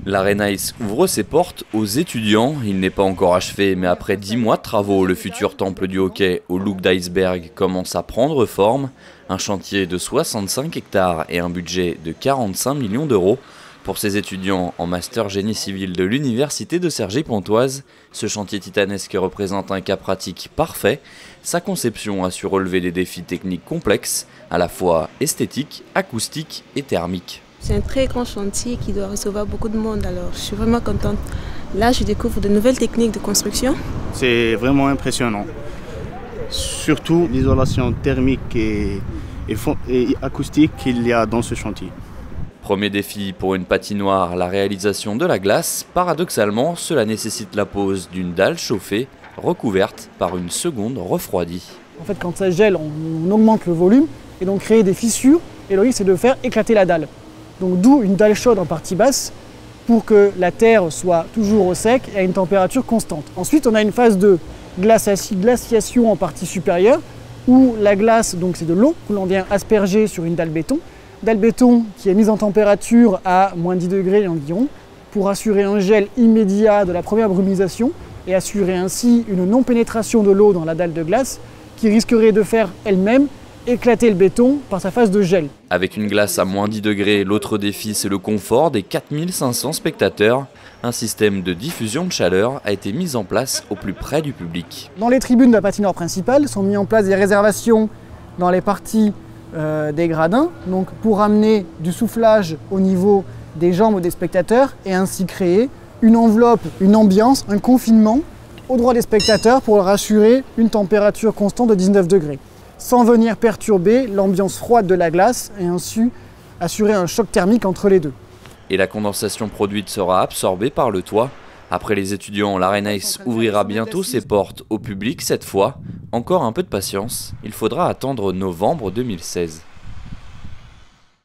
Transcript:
L'Arenaïs ouvre ses portes aux étudiants. Il n'est pas encore achevé, mais après 10 mois de travaux, le futur temple du hockey au look d'iceberg commence à prendre forme. Un chantier de 65 hectares et un budget de 45 millions d'euros. Pour ces étudiants en master génie civil de l'université de Cergy-Pontoise, ce chantier titanesque représente un cas pratique parfait. Sa conception a su relever des défis techniques complexes, à la fois esthétiques, acoustiques et thermiques. C'est un très grand chantier qui doit recevoir beaucoup de monde, alors je suis vraiment contente. Là, je découvre de nouvelles techniques de construction. C'est vraiment impressionnant. Surtout l'isolation thermique et acoustique qu'il y a dans ce chantier. Premier défi pour une patinoire, la réalisation de la glace. Paradoxalement, cela nécessite la pose d'une dalle chauffée, recouverte par une seconde refroidie. En fait, quand ça gèle, on augmente le volume et donc créer des fissures. Et le risque, c'est de faire éclater la dalle. Donc d'où une dalle chaude en partie basse pour que la terre soit toujours au sec et à une température constante. Ensuite, on a une phase de glaciation en partie supérieure où la glace, donc c'est de l'eau que l'on vient asperger sur une dalle béton. Dalle béton qui est mise en température à moins 10 degrés environ pour assurer un gel immédiat de la première brumisation et assurer ainsi une non-pénétration de l'eau dans la dalle de glace qui risquerait de faire elle-même éclater le béton par sa phase de gel. Avec une glace à moins 10 degrés, l'autre défi c'est le confort des 4500 spectateurs. Un système de diffusion de chaleur a été mis en place au plus près du public. Dans les tribunes de la patinoire principale sont mis en place des réservations dans les parties des gradins, donc pour amener du soufflage au niveau des jambes des spectateurs et ainsi créer une enveloppe, une ambiance, un confinement au droit des spectateurs pour leur assurer une température constante de 19 degrés. Sans venir perturber l'ambiance froide de la glace et ainsi assurer un choc thermique entre les deux. Et la condensation produite sera absorbée par le toit. Après les étudiants, l'Arenaïs ouvrira bientôt ses portes au public cette fois. Encore un peu de patience, il faudra attendre novembre 2016.